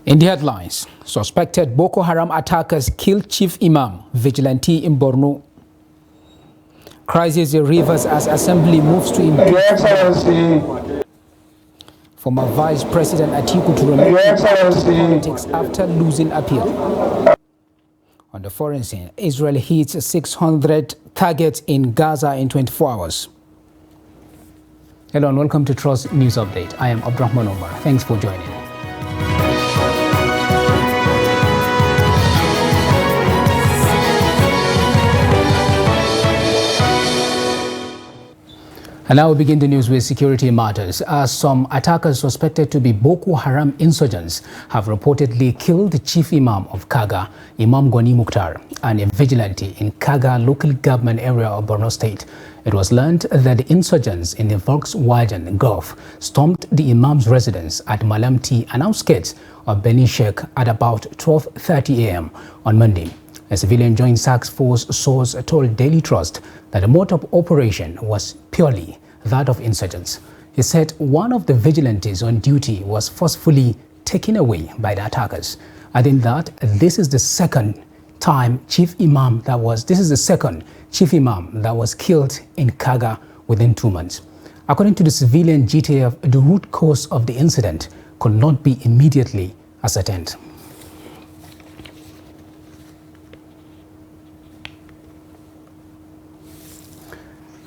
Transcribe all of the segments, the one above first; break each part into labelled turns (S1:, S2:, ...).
S1: In the headlines, suspected Boko Haram attackers killed Chief Imam, vigilante in Borno. Crisis in Rivers as Assembly moves to impeach former Vice President Atiku to remove politics after losing appeal. On the foreign scene, Israel hits 600 targets in Gaza in 24 hours. Hello and welcome to Trust News Update. I am Abdurrahman Omar. Thanks for joining. And now we begin the news with security matters, as some attackers suspected to be Boko Haram insurgents have reportedly killed the chief imam of Kaga, Imam Gwani Mukhtar, and a vigilante in Kaga local government area of Borno State. It was learned that the insurgents in the Volkswagen Golf stormed the imam's residence at Malamti and outskirts of Beni Sheikh at about 12:30 a.m. on Monday. A civilian joint task force source told Daily Trust that the mode of operation was purely that of insurgents. He said one of the vigilantes on duty was forcefully taken away by the attackers, adding that this is the second chief imam that was killed in Kaga within 2 months. According to the civilian GTF, the root cause of the incident could not be immediately ascertained.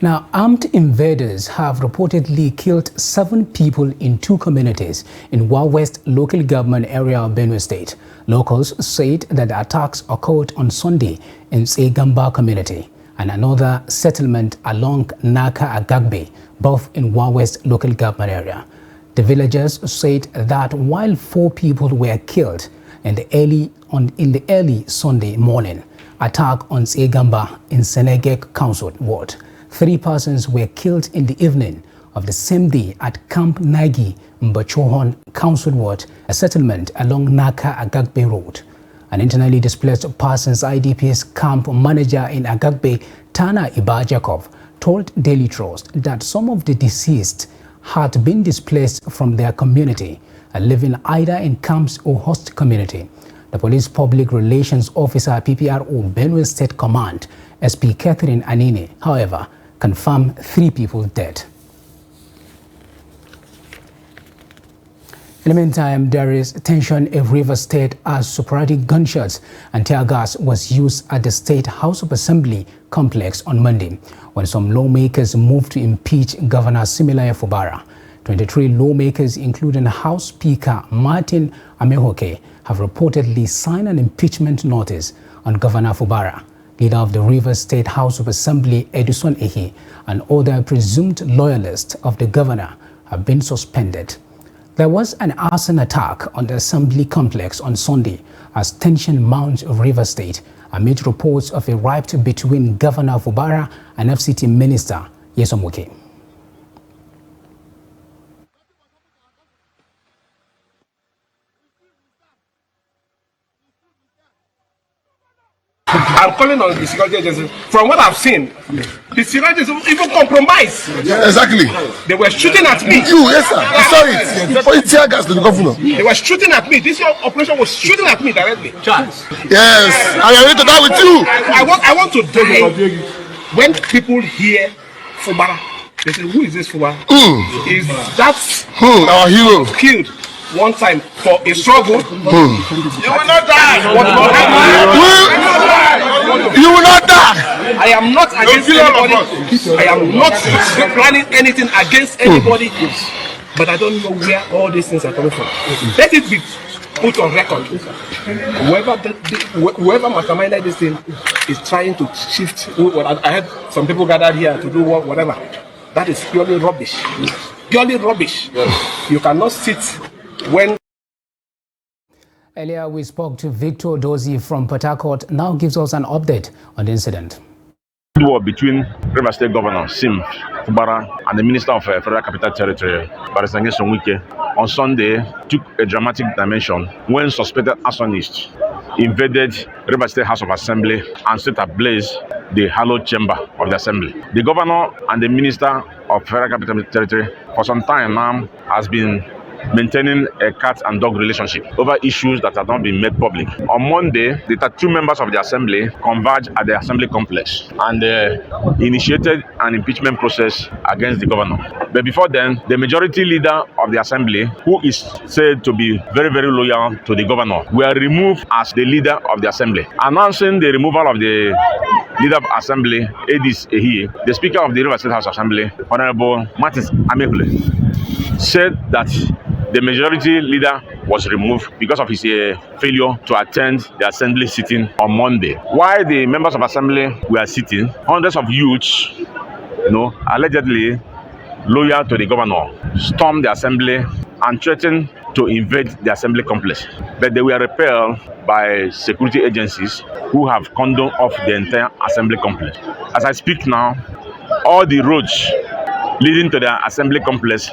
S1: Now, armed invaders have reportedly killed 7 people in 2 communities in West local government area of Benue State. Locals said that the attacks occurred on Sunday in Segamba community and another settlement along Naka Agagbe, both in West local government area. The villagers said that while 4 people were killed in the early Sunday morning attack on Segamba in Senegek Council Ward, 3 persons were killed in the evening of the same day at Camp Nagi, Mbachohon Council Ward, a settlement along Naka Agagbe Road. An internally displaced persons IDP's camp manager in Agagbe, Tana Iba Jacob, told Daily Trust that some of the deceased had been displaced from their community and living either in camps or host community. The police public relations officer PPRO Benue State Command, SP Catherine Anine, however, confirmed 3 people dead. In the meantime, there is tension in Rivers State as sporadic gunshots and tear gas was used at the State House of Assembly complex on Monday when some lawmakers moved to impeach Governor Similaye Fubara. 23 lawmakers, including House Speaker Martin Amehoke, have reportedly signed an impeachment notice on Governor Fubara. Leader of the Rivers State House of Assembly, Edison Ehi, and other presumed loyalists of the governor have been suspended. There was an arson attack on the Assembly complex on Sunday as tension mounts in Rivers State amid reports of a rift between Governor Fubara and FCT Minister Nyesom Wike.
S2: I'm calling on the security agency. From what I've seen, the security agency even compromised.
S3: Yeah, exactly.
S2: They were shooting at me.
S3: Yes, sir. I saw it. For tear gas to the governor.
S2: They were shooting at me. This operation was shooting at me directly.
S3: Yes, I am ready to die with you.
S2: I want to die. When people hear Fubara, they say, "Who is this Fubara?" Is that
S3: our hero
S2: killed one time for a struggle? You will not die.
S3: You will not die.
S2: I am not against anybody. I am not planning anything against anybody. But I don't know where all these things are coming from. Let it be put on record. Whoever masterminded this thing is trying to shift. I had some people gathered here to do whatever. That is purely rubbish. Purely rubbish. You cannot sit when.
S1: Earlier, we spoke to Victor Dozie from Port Harcourt. Now gives us an update on the incident.
S4: War between Rivers State Governor Sim Fubara and the Minister of Federal Capital Territory, Barrister Nyesom Wike, on Sunday took a dramatic dimension when suspected arsonists invaded Rivers State House of Assembly and set ablaze the hallowed chamber of the Assembly. The Governor and the Minister of Federal Capital Territory for some time now has been maintaining a cat and dog relationship over issues that have not been made public. On Monday, the 32 members of the assembly converged at the assembly complex and initiated an impeachment process against the governor. But before then, the majority leader of the assembly, who is said to be very, very loyal to the governor, were removed as the leader of the assembly. Announcing the removal of the leader of assembly, Edis Ehi, the speaker of the River State House Assembly, Honorable Martins Amekule, said that the majority leader was removed because of his failure to attend the assembly sitting on Monday. While the members of assembly were sitting, hundreds of youths, allegedly loyal to the governor, stormed the assembly and threatened to invade the assembly complex. But they were repelled by security agencies who have cordoned off the entire assembly complex. As I speak now, all the roads leading to the assembly complex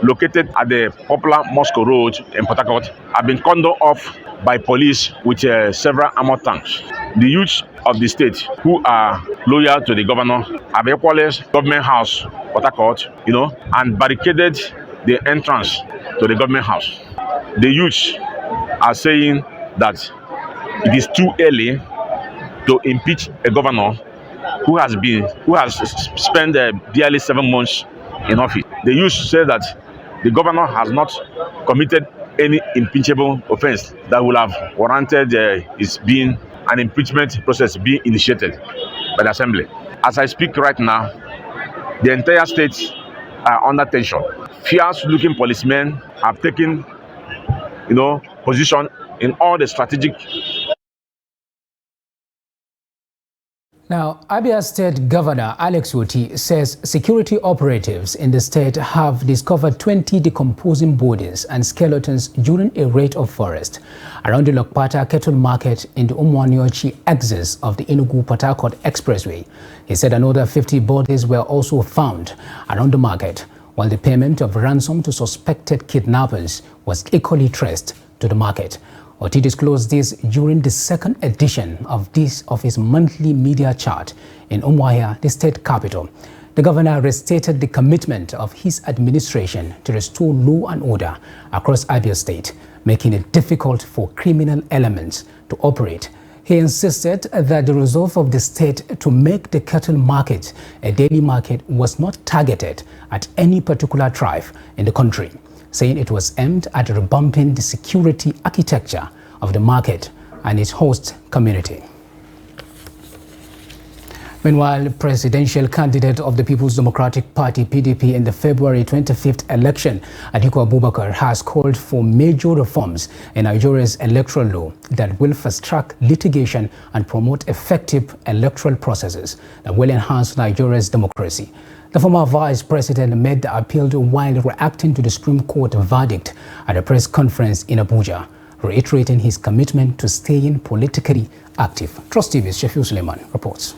S4: located at the popular Moscow Road in Port Harcourt have been cordoned off by police with several armored tanks. The youths of the state who are loyal to the governor have equalized government house, Port Harcourt, and barricaded the entrance to the government house. The youths are saying that it is too early to impeach a governor who has spent barely 7 months in office. The youth say that the governor has not committed any impeachable offense that would have warranted an impeachment process being initiated by the assembly. As I speak right now, the entire state are under tension. Fierce-looking policemen have taken, position in all the strategic.
S1: Now, Abia State Governor Alex Oti says security operatives in the state have discovered 20 decomposing bodies and skeletons during a raid of forest around the Lokpata Cattle Market in the Umuaniochi axis of the Enugu-Port Harcourt Expressway. He said another 50 bodies were also found around the market, while the payment of ransom to suspected kidnappers was equally traced to the market. Oti disclosed this during the second edition of his monthly media chat in Umuahia, the state capital. The governor restated the commitment of his administration to restore law and order across Abia State, making it difficult for criminal elements to operate. He insisted that the resolve of the state to make the cattle market a daily market was not targeted at any particular tribe in the country, saying it was aimed at revamping the security architecture of the market and its host community. Meanwhile, presidential candidate of the People's Democratic Party, PDP, in the February 25th election, Atiku Abubakar, has called for major reforms in Nigeria's electoral law that will fast-track litigation and promote effective electoral processes that will enhance Nigeria's democracy. The former vice president made the appeal while reacting to the Supreme Court verdict at a press conference in Abuja, reiterating his commitment to staying politically active. Trust TV's Shafiu Suleiman reports.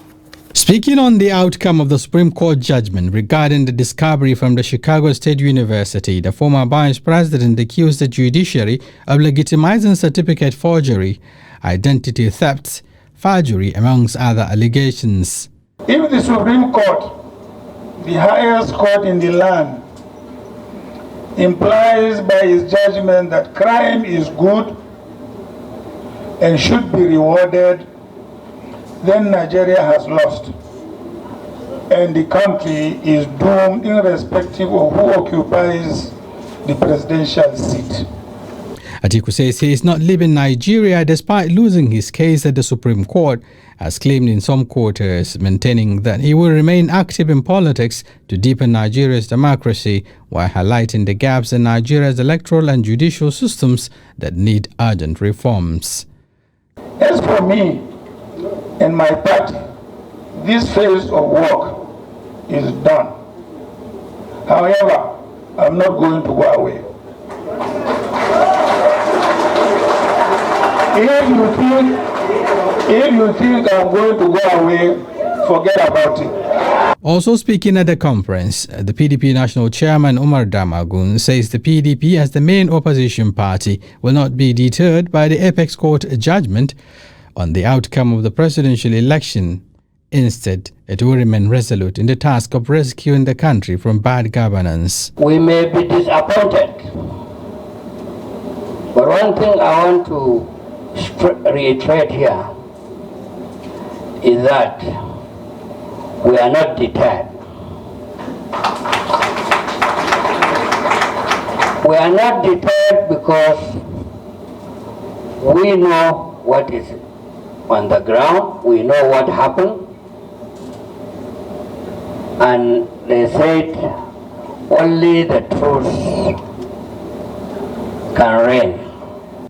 S5: Speaking on the outcome of the Supreme Court judgment regarding the discovery from the Chicago State University, the former vice president accused the judiciary of legitimizing certificate forgery, identity theft, forgery, amongst other allegations.
S6: If the Supreme Court, the highest court in the land, implies by its judgment that crime is good and should be rewarded, then Nigeria has lost, and the country is doomed irrespective of who occupies the presidential seat.
S5: Atiku says he is not leaving Nigeria despite losing his case at the Supreme Court, as claimed in some quarters, maintaining that he will remain active in politics to deepen Nigeria's democracy while highlighting the gaps in Nigeria's electoral and judicial systems that need urgent reforms.
S6: As for me and my party, this phase of work is done. However, I'm not going to go away. If you think I'm going to go away, forget about it.
S5: Also speaking at the conference, the PDP National Chairman Umar Damagun says the PDP, as the main opposition party, will not be deterred by the Apex Court judgment on the outcome of the presidential election. Instead, it will remain resolute in the task of rescuing the country from bad governance.
S7: We may be disappointed But one thing I want to reiterate here is that we are not deterred. We are not deterred because we know what is on the ground, we know what happened, and they said only the truth can reign.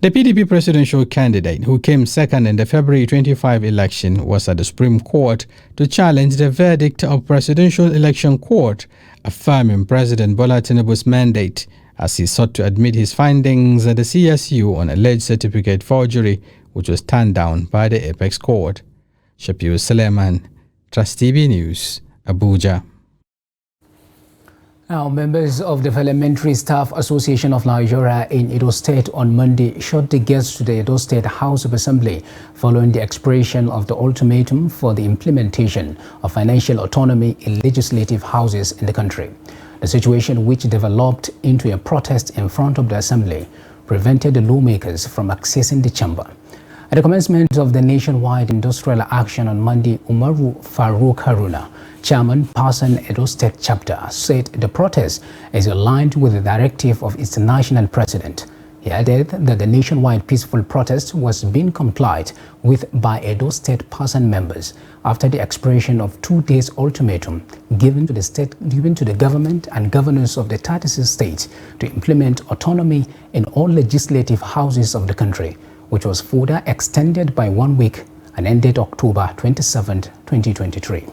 S5: The PDP presidential candidate who came second in the February 25 election was at the Supreme Court to challenge the verdict of Presidential Election Court affirming President Bola Tinubu's mandate as he sought to admit his findings at the CSU on alleged certificate forgery, which was turned down by the Apex Court. Shafiu Suleiman, Trust TV News, Abuja.
S1: Now, members of the Parliamentary Staff Association of Nigeria in Imo State on Monday shot the gates to the Imo State House of Assembly following the expiration of the ultimatum for the implementation of financial autonomy in legislative houses in the country. The situation, which developed into a protest in front of the Assembly, prevented the lawmakers from accessing the chamber. At the commencement of the nationwide industrial action on Monday, Umaru Farouk Haruna, Chairman, Person Edo State Chapter, said the protest is aligned with the directive of its national president. He added that the nationwide peaceful protest was being complied with by Edo State Person members after the expiration of 2 days ultimatum given to the government and governors of the 36 states to implement autonomy in all legislative houses of the country, which was further extended by 1 week and ended October 27, 2023.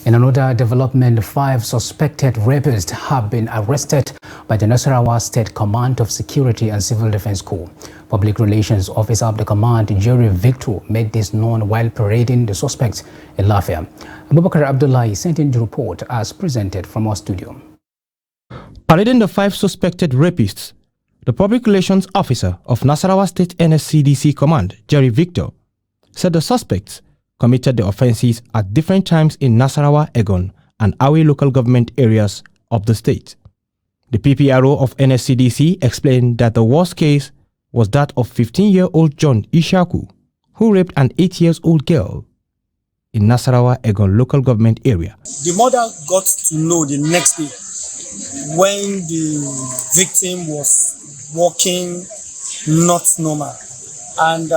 S1: In another development, 5 suspected rapists have been arrested by the Nasarawa State Command of Security and Civil Defense Corps. Public Relations Officer of the command, Jerry Victor, made this known while parading the suspects in Lafayette. Abubakar Abdullahi sent in the report as presented from our studio.
S8: Parading the 5 suspected rapists, the Public Relations Officer of Nasarawa State NSCDC Command, Jerry Victor, said the suspects committed the offences at different times in Nasarawa, Egon, and Awe local government areas of the state. The PPRO of NSCDC explained that the worst case was that of 15-year-old John Ishaku, who raped an 8-year-old girl in Nasarawa, Egon local government area.
S9: The mother got to know the next day when the victim was walking not normal. And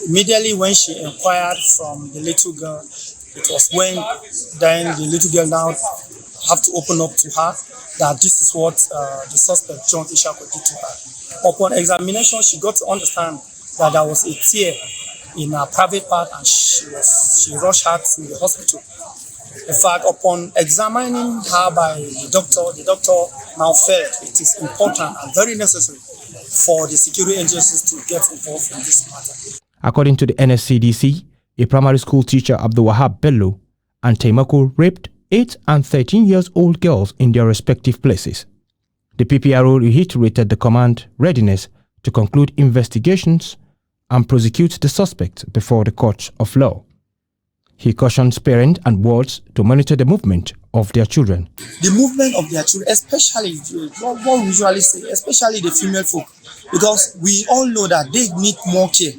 S9: immediately when she inquired from the little girl, it was when then the little girl now have to open up to her that this is what the suspect John Ishaku did to her. Upon examination, she got to understand that there was a tear in her private part, and she rushed her to the hospital. In fact, upon examining her by the doctor now felt it is important and very necessary for the security agencies to get involved in this matter.
S8: According to the NSCDC, a primary school teacher, Abdul Wahab Bello, and Taimako raped 8 and 13-year-old girls in their respective places. The PPRO reiterated the command readiness to conclude investigations and prosecute the suspects before the courts of law. He cautions parents and wards to monitor the movement of their children.
S9: The movement of their children, especially what we usually say, especially the female folk, because we all know that they need more care,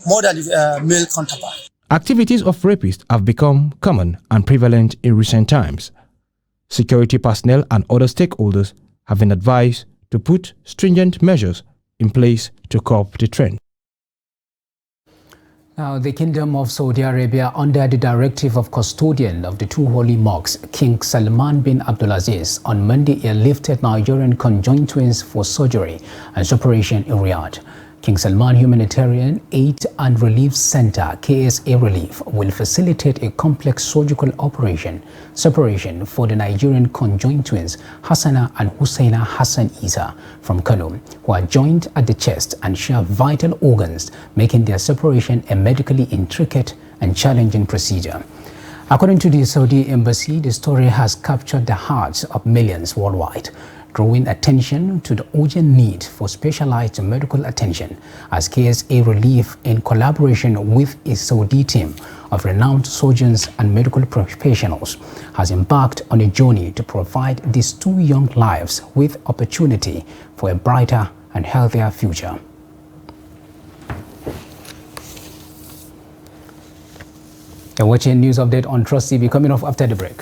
S9: more than the male counterpart.
S8: Activities of rapists have become common and prevalent in recent times. Security personnel and other stakeholders have been advised to put stringent measures in place to curb the trend.
S1: Now, the Kingdom of Saudi Arabia, under the directive of custodian of the 2 holy mosques, King Salman bin Abdulaziz, on Monday airlifted Nigerian conjoined twins for surgery and separation in Riyadh. King Salman Humanitarian Aid and Relief Center, KSA Relief, will facilitate a complex surgical separation for the Nigerian conjoined twins Hassana and Hussaina Hassan Isa from Kano, who are joined at the chest and share vital organs, making their separation a medically intricate and challenging procedure. According to the Saudi embassy, the story has captured the hearts of millions worldwide. drawing attention to the urgent need for specialized medical attention as KSA Relief, in collaboration with a Saudi team of renowned surgeons and medical professionals, has embarked on a journey to provide these two young lives with opportunity for a brighter and healthier future. You're watching News Update on Trust TV, coming off after the break.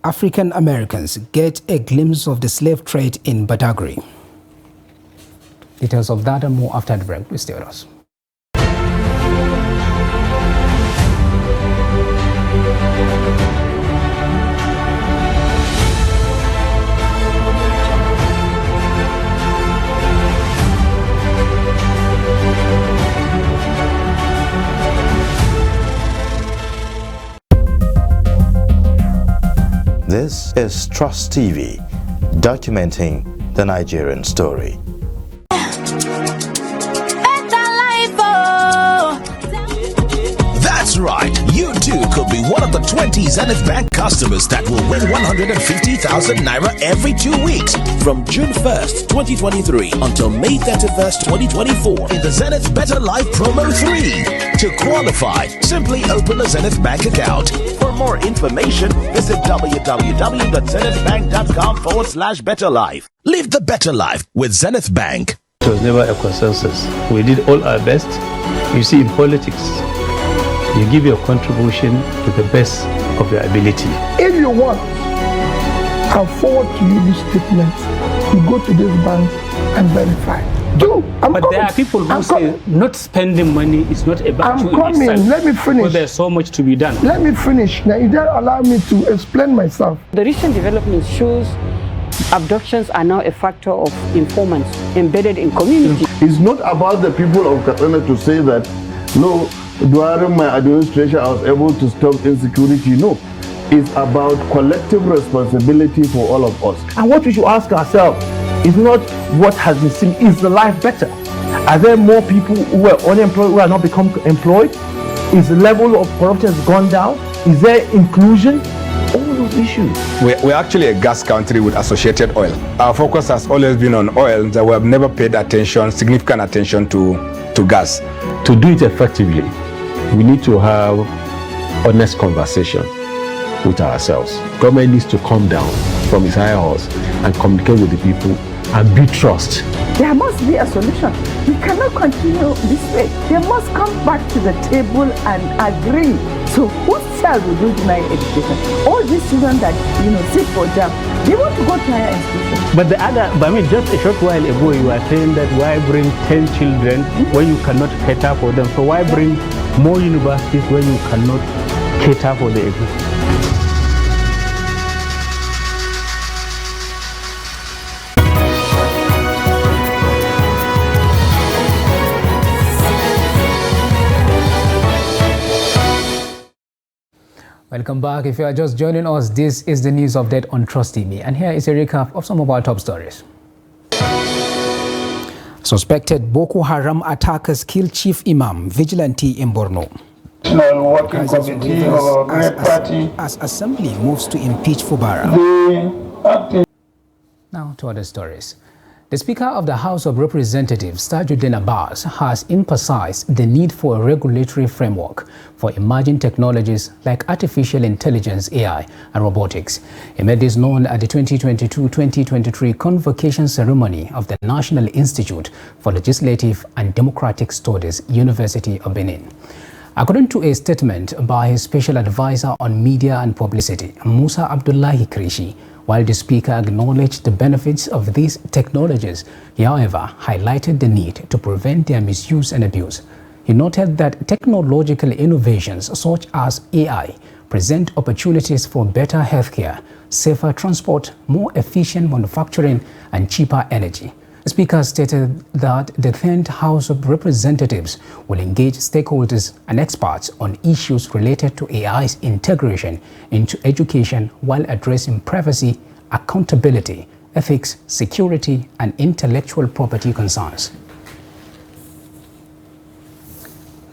S1: African Americans get a glimpse of the slave trade in Badagry. Details of that and more after the break. Please stay with us.
S10: This is Trust TV, documenting the Nigerian story.
S11: That's right, you too could be one of the 20 Zenith Bank customers that will win 150,000 Naira every 2 weeks from June 1st, 2023 until May 31st, 2024 in the Zenith Better Life Promo 3. To qualify, simply open a Zenith Bank account. For more information, visit www.zenithbank.com/betterlife. Live the better life with Zenith Bank.
S12: It was never a consensus. We did all our best. You see, in politics, you give your contribution to the best of your ability.
S13: If you want, I'll forward to you this statement. You go to this bank and verify. But
S12: there are people who say not spending money is not about you in itself.
S13: Let me finish.
S12: But there's so much to be done.
S13: Let me finish. Now, you don't allow me to explain myself.
S14: The recent development shows abductions are now a factor of informants embedded in community.
S3: It's not about the people of Katsina to say that, no, during my administration I was able to stop insecurity. No, it's about collective responsibility for all of us.
S15: And what we should ask ourselves is not what has been seen, is the life better? Are there more people who are unemployed who are not become employed? Is the level of corruption has gone down? Is there inclusion? All those issues.
S16: We're actually a gas country with associated oil. Our focus has always been on oil, that we have never paid significant attention to gas.
S12: To do it effectively, we need to have honest conversation with ourselves. Government needs to come down from its high horse and communicate with the people and build trust.
S17: There must be a solution. We cannot continue this way. They must come back to the table and agree. So whose child will do deny education? All these children that sit for jam, they want to go to higher institutions.
S12: But just a short while ago you were saying that why bring 10 children when you cannot cater for them? So why bring more universities when you cannot cater for the existing?
S1: Welcome back. If you are just joining us, this is the news update on Trust TV, and here is a recap of some of our top stories. Suspected Boko Haram attackers kill Chief Imam Vigilante in Borno.
S6: National Working Committee of Great Party.
S1: As Assembly moves to impeach Fubara. Now to other stories. The Speaker of the House of Representatives, Tajuddin Abbas, has emphasized the need for a regulatory framework for emerging technologies like artificial intelligence, AI, and robotics. He made this known at the 2022-2023 convocation ceremony of the National Institute for Legislative and Democratic Studies, University of Benin. According to a statement by his special advisor on media and publicity, Musa Abdullahi Krishi, while the speaker acknowledged the benefits of these technologies, he, however, highlighted the need to prevent their misuse and abuse. He noted that technological innovations such as AI present opportunities for better healthcare, safer transport, more efficient manufacturing, and cheaper energy. The speaker stated that the 10th House of Representatives will engage stakeholders and experts on issues related to AI's integration into education while addressing privacy, accountability, ethics, security, and intellectual property concerns.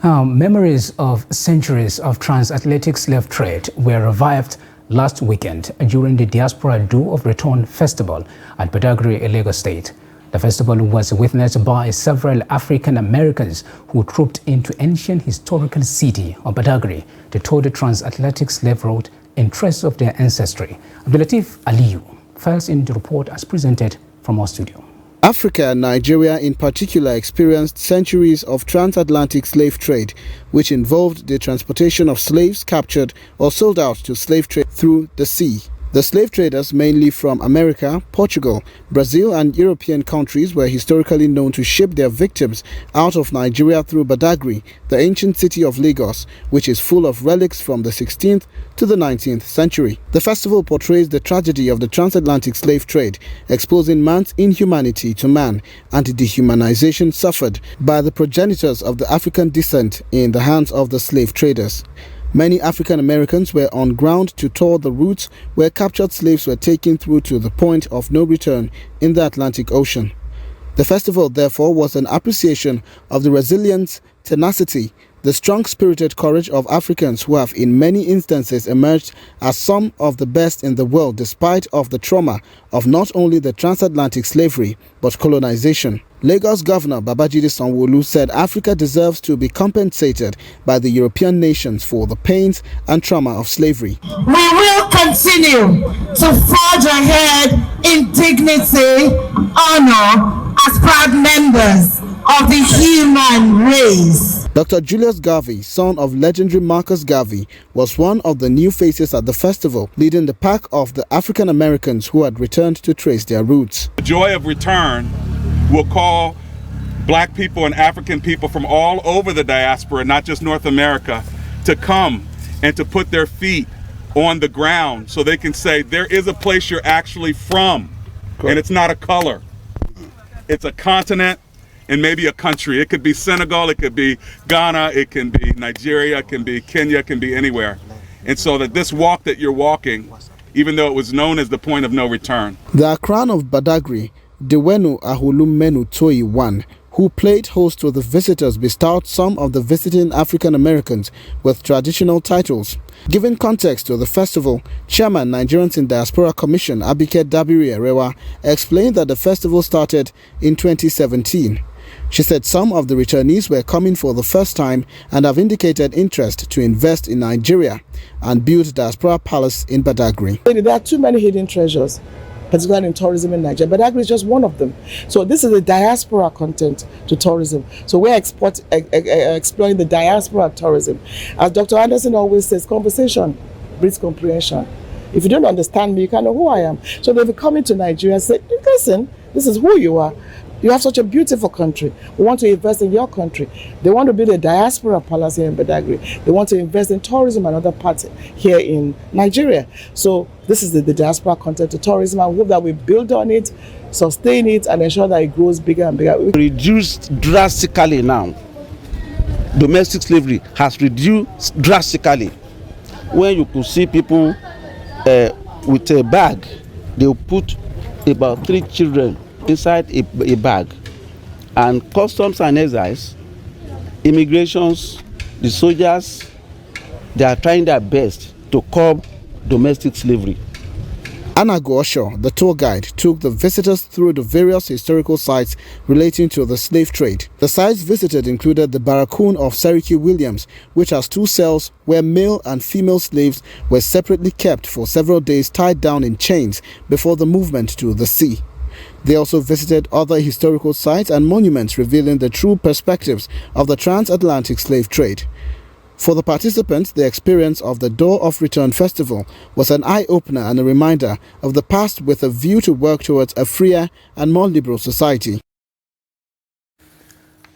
S1: Memories of centuries of transatlantic slave trade were revived last weekend during the Diaspora Do of Return Festival at Badagry, Lagos State. The festival was witnessed by several African Americans who trooped into ancient historical city of Badagry to tour the transatlantic slave route in trace of their ancestry. Abdulatif Aliyu files in the report as presented from our studio.
S18: Africa and Nigeria in particular experienced centuries of transatlantic slave trade, which involved the transportation of slaves captured or sold out to slave trade through the sea. The slave traders, mainly from America, Portugal, Brazil and European countries, were historically known to ship their victims out of Nigeria through Badagry, the ancient city of Lagos, which is full of relics from the 16th to the 19th century. The festival portrays the tragedy of the transatlantic slave trade, exposing man's inhumanity to man and the dehumanization suffered by the progenitors of the African descent in the hands of the slave traders. Many African Americans were on ground to tour the routes where captured slaves were taken through to the point of no return in the Atlantic Ocean. The festival, therefore, was an appreciation of the resilience, tenacity, the strong-spirited courage of Africans who have in many instances emerged as some of the best in the world despite of the trauma of not only the transatlantic slavery but colonization. Lagos Governor Babajide Sanwo-Olu said Africa deserves to be compensated by the European nations for the pains and trauma of slavery.
S19: We will continue to forge ahead in dignity, honor as proud members of the human race.
S18: Dr. Julius Garvey, son of legendary Marcus Garvey, was one of the new faces at the festival, leading the pack of the African Americans who had returned to trace their roots.
S20: The joy of return will call black people and African people from all over the diaspora, not just North America, to come and to put their feet on the ground so they can say there is a place you're actually from. Cool. And it's not a color, it's a continent and maybe a country. It could be Senegal, it could be Ghana, it can be Nigeria, it can be Kenya, it can be anywhere. And so that this walk that you're walking, even though it was known as the point of no return.
S18: The Akran of Badagry, Dewenu Ahulumenu Toyi I, who played host to the visitors, bestowed some of the visiting African Americans with traditional titles. Giving context to the festival, Chairman Nigerians in Diaspora Commission Abike Dabiri Arewa explained that the festival started in 2017. She said some of the returnees were coming for the first time and have indicated interest to invest in Nigeria and build Diaspora Palace in Badagry.
S21: There are too many hidden treasures, particularly in tourism in Nigeria. Badagry is just one of them. So this is the diaspora content to tourism. So we're exploring the diaspora tourism. As Dr. Anderson always says, conversation breeds comprehension. If you don't understand me, you can't know who I am. So they'll be coming to Nigeria and say, listen, this is who you are. You have such a beautiful country. We want to invest in your country. They want to build a diaspora palace here in Badagry. They want to invest in tourism and other parts here in Nigeria. So this is the diaspora content to tourism. I hope that we build on it, sustain it, and ensure that it grows bigger and bigger.
S22: Reduced drastically now. Domestic slavery has reduced drastically. When you could see people with a bag, they'll put about 3 children inside a bag, and customs and excise, immigrations, the soldiers, they are trying their best to curb domestic slavery.
S18: Anago Osho, the tour guide, took the visitors through the various historical sites relating to the slave trade. The sites visited included the Barracoon of Seriki Williams, which has 2 cells where male and female slaves were separately kept for several days tied down in chains before the movement to the sea. They also visited other historical sites and monuments revealing the true perspectives of the transatlantic slave trade. For the participants, the experience of the Door of Return Festival was an eye-opener and a reminder of the past with a view to work towards a freer and more liberal society.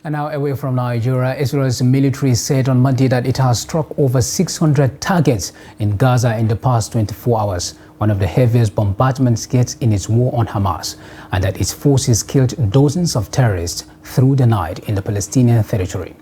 S1: And now away from Nigeria, Israel's military said on Monday that it has struck over 600 targets in Gaza in the past 24 hours, one of the heaviest bombardments yet in its war on Hamas, and that its forces killed dozens of terrorists through the night in the Palestinian territory.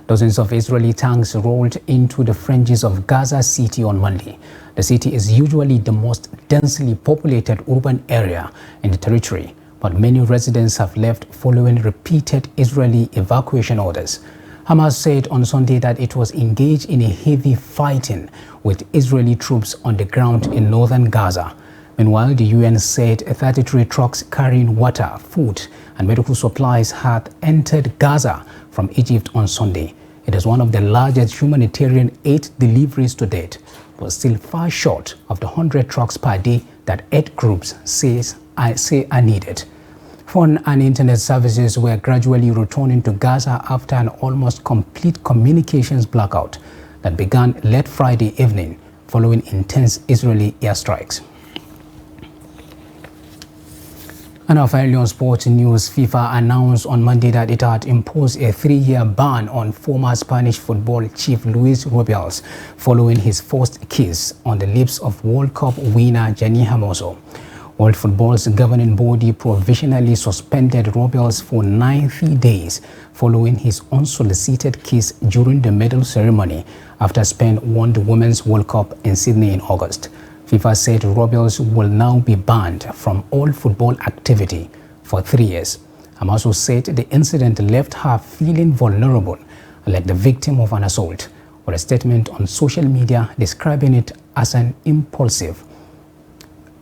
S1: Dozens of Israeli tanks rolled into the fringes of Gaza City on Monday. The city is usually the most densely populated urban area in the territory, but many residents have left following repeated Israeli evacuation orders. Hamas said on Sunday that it was engaged in a heavy fighting with Israeli troops on the ground in northern Gaza. Meanwhile, the UN said 33 trucks carrying water, food, and medical supplies had entered Gaza from Egypt on Sunday. It is one of the largest humanitarian aid deliveries to date, but still far short of the 100 trucks per day that aid groups say are needed. Phone and internet services were gradually returning to Gaza after an almost complete communications blackout that began late Friday evening following intense Israeli airstrikes. And now finally on sports news, FIFA announced on Monday that it had imposed a 3-year ban on former Spanish football chief Luis Rubiales following his first kiss on the lips of World Cup winner Gianni Hermoso. World Football's governing body provisionally suspended Rubiales for 90 days following his unsolicited kiss during the medal ceremony after Spain won the Women's World Cup in Sydney in August. FIFA said Rubiales will now be banned from all football activity for 3 years. Hermoso said the incident left her feeling vulnerable, like the victim of an assault, with a statement on social media describing it as an impulsive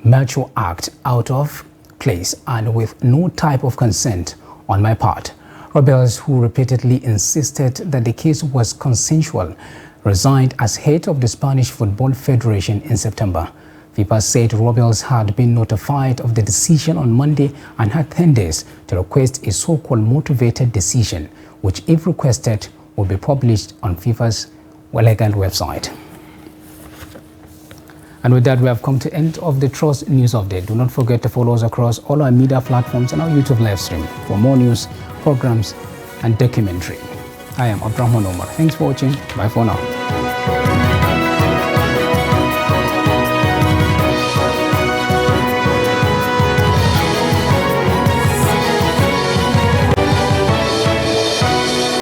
S1: macho act out of place and with no type of consent on my part. Rubiales, who repeatedly insisted that the case was consensual, resigned as head of the Spanish Football Federation in September. FIFA said Rubiales had been notified of the decision on Monday and had 10 days to request a so-called motivated decision, which, if requested, will be published on FIFA's legal website. And with that, we have come to the end of the Trust News Update. Do not forget to follow us across all our media platforms and our YouTube live stream for more news, programs, and documentary. I am Abraham Omar. Thanks for watching. Bye for now.